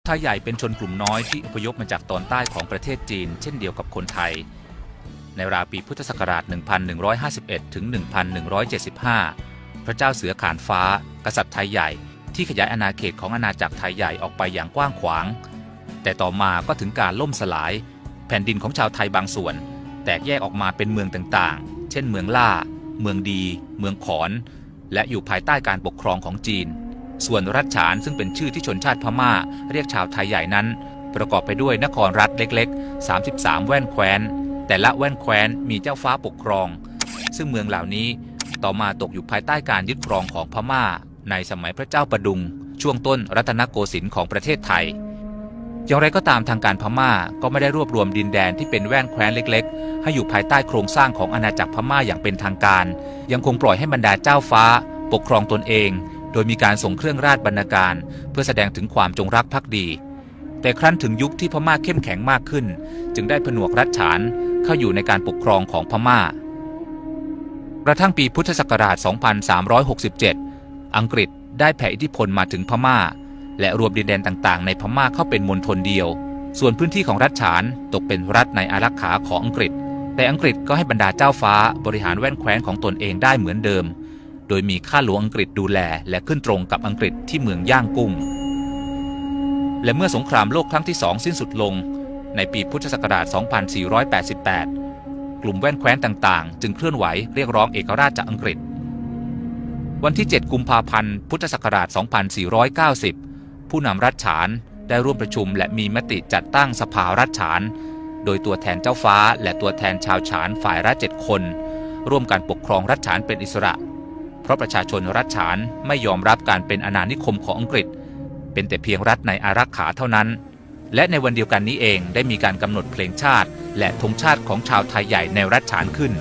ไทยใหญ่เป็นชนกลุ่มน้อยที่อพยพมาจากตอนใต้ของประเทศจีนเช่นเดียวกับคนไทยในราวปีพุทธศักราช 1151 ถึง 1175 พระเจ้าเสือขานฟ้ากษัตริย์ไทยใหญ่ที่ขยายอาณาเขตของอาณาจักรไทยใหญ่ออกไปอย่างกว้างขวางแต่ต่อมาก็ถึงการล่มสลายแผ่นดินของชาวไทยบางส่วนแตกแยกออกมาเป็นเมืองต่างๆเช่นเมืองล่าเมืองดีเมืองขอนและอยู่ภายใต้การปกครองของจีนส่วนรัฐฉานซึ่งเป็นชื่อที่ชนชาติพม่าเรียกชาวไทยใหญ่นั้นประกอบไปด้วยนครรัฐเล็กๆ33แว่นแคว้นแต่ละแว่นแคว้นมีเจ้าฟ้าปกครองซึ่งเมืองเหล่านี้ต่อมาตกอยู่ภายใต้การยึดครองของพม่าในสมัยพระเจ้าประดุงช่วงต้นรัตนโกสินทร์ของประเทศไทยอย่างไรก็ตามทางการพม่าก็ไม่ได้รวบรวมดินแดนที่เป็นแว่นแคว้นเล็กๆให้อยู่ภายใต้โครงสร้างของอาณาจักรพม่าอย่างเป็นทางการยังคงปล่อยให้บรรดาเจ้าฟ้าปกครองตนเองโดยมีการส่งเครื่องราชบรรณาการเพื่อแสดงถึงความจงรักภักดีแต่ครั้นถึงยุคที่พม่าเข้มแข็งมากขึ้นจึงได้ผนวกรัฐฉานเข้าอยู่ในการปกครองของพม่ากระทั่งปีพุทธศักราช 2367 อังกฤษได้แผ่อิทธิพลมาถึงพม่าและรวมดินแดนต่างๆในพม่าเข้าเป็นมณฑลเดียวส่วนพื้นที่ของรัฐฉานตกเป็นรัฐในอารักขาของอังกฤษแต่อังกฤษก็ให้บรรดาเจ้าฟ้าบริหารแว่นแคว้นของตนเองได้เหมือนเดิมโดยมีข้าหลวงอังกฤษดูแลและขึ้นตรงกับอังกฤษที่เมืองย่างกุ้งและเมื่อสงครามโลกครั้งที่2สิ้นสุดลงในปีพุทธศักราช 2488 กลุ่มแว่นแคว้นต่างๆจึงเคลื่อนไหวเรียกร้องเอกราชจากอังกฤษวันที่ 7 กุมภาพันธ์ พุทธศักราช 2490 ผู้นำรัฐฉานได้ร่วมประชุมและมีมติจัดตั้งสภารัฐฉานโดยตัวแทนเจ้าฟ้าและตัวแทนชาวฉานฝ่ายละ7 คนร่วมกันปกครองรัฐฉานเป็นอิสระเพราะประชาชนรัฐฉานไม่ยอมรับการเป็นอาณานิคมของอังกฤษเป็นแต่เพียงรัฐในอารักขาเท่านั้นและในวันเดียวกันนี้เองได้มีการกำหนดเพลงชาติและธงชาติของชาวไทยใหญ่ในรัฐฉานขึ้น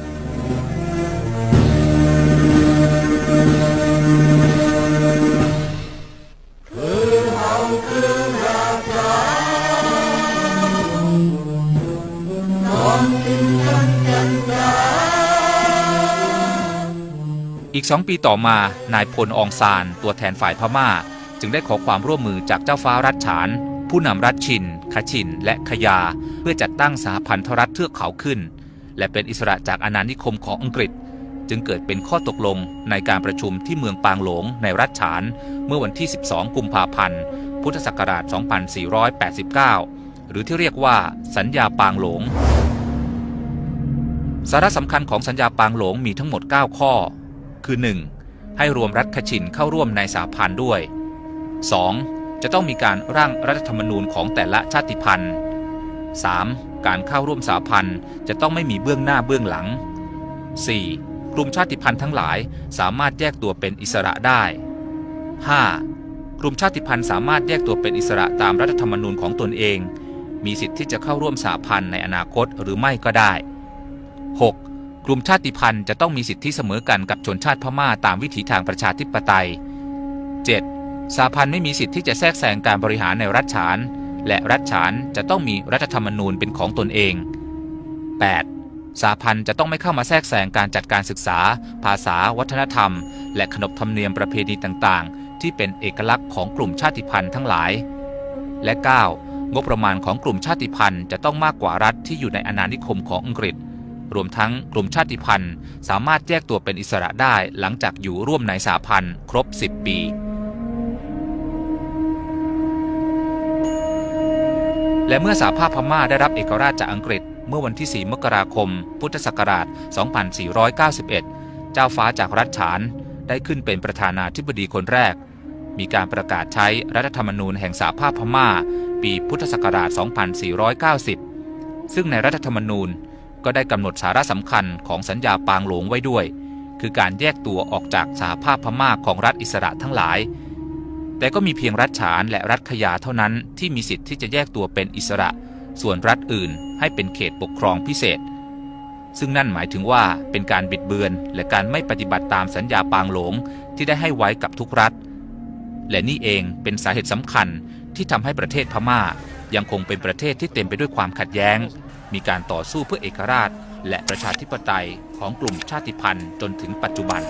อีก2 ปีต่อมานายพลอองซานตัวแทนฝ่ายพม่าจึงได้ขอความร่วมมือจากเจ้าฟ้ารัฐฉานผู้นำรัฐชินคชินและขยาเพื่อจัดตั้งสหพันธรัฐเทือกเขาขึ้นและเป็นอิสระจากอาณานิคมของอังกฤษจึงเกิดเป็นข้อตกลงในการประชุมที่เมืองปางหลงในรัฐฉานเมื่อวันที่ 12 กุมภาพันธ์ พุทธศักราช 2489 หรือที่เรียกว่าสัญญาปางหลงสาระสำคัญของสัญญาปางหลงมีทั้งหมด 9 ข้อคือ 1. ให้รวมรัฐคชินเข้าร่วมในสหพันธ์ด้วย 2. จะต้องมีการร่างรัฐธรรมนูญของแต่ละชาติพันธุ์ 3. การเข้าร่วมสหพันธ์จะต้องไม่มีเบื้องหน้าเบื้องหลัง 4. กลุ่มชาติพันธุ์ทั้งหลายสามารถแยกตัวเป็นอิสระได้ 5. กลุ่มชาติพันธุ์สามารถแยกตัวเป็นอิสระตามรัฐธรรมนูญของตนเองมีสิทธิ์ที่จะเข้าร่วมสหพันธ์ในอนาคตหรือไม่ก็ได้ 6. กลุ่มชาติพันธุ์จะต้องมีสิทธิเสมอกันกับชนชาติพม่าตามวิถีทางประชาธิปไตย 7. สหพันธ์ไม่มีสิทธิที่จะแทรกแซงการบริหารในรัฐฉานและรัฐฉานจะต้องมีรัฐธรรมนูญเป็นของตนเอง 8. สหพันธ์จะต้องไม่เข้ามาแทรกแซงการจัดการศึกษาภาษาวัฒนธรรมและขนบธรรมเนียมประเพณีต่างๆที่เป็นเอกลักษณ์ของกลุ่มชาติพันธุ์ทั้งหลายและ 9. งบประมาณของกลุ่มชาติพันธุ์จะต้องมากกว่ารัฐที่อยู่ในอาณานิคมของอังกฤษรวมทั้งกลุ่มชาติพันธุ์สามารถแยกตัวเป็นอิสระได้หลังจากอยู่ร่วมในสหพันธ์ครบ 10 ปีและเมื่อสหภาพพม่าได้รับเอกราชจากอังกฤษเมื่อวันที่ 4 มกราคม พุทธศักราช 2491 เจ้าฟ้าจากรัฐฉานได้ขึ้นเป็นประธานาธิบดีคนแรกมีการประกาศใช้รัฐธรรมนูญแห่งสหภาพพม่าปีพุทธศักราช 2490 ซึ่งในรัฐธรรมนูญก็ได้กำหนดสาระสำคัญของสัญญาปางหลงไว้ด้วยคือการแยกตัวออกจากสหภาพพม่าของรัฐอิสระทั้งหลายแต่ก็มีเพียงรัฐฉานและรัฐขยาเท่านั้นที่มีสิทธิ์ที่จะแยกตัวเป็นอิสระส่วนรัฐอื่นให้เป็นเขตปกครองพิเศษซึ่งนั่นหมายถึงว่าเป็นการบิดเบือนและการไม่ปฏิบัติตามสัญญาปางหลงที่ได้ให้ไว้กับทุกรัฐและนี่เองเป็นสาเหตุสำคัญที่ทำให้ประเทศพม่ายังคงเป็นประเทศที่เต็มไปด้วยความขัดแย้งมีการต่อสู้เพื่อเอกราชและประชาธิปไตยของกลุ่มชาติพันธุ์จนถึงปัจจุบัน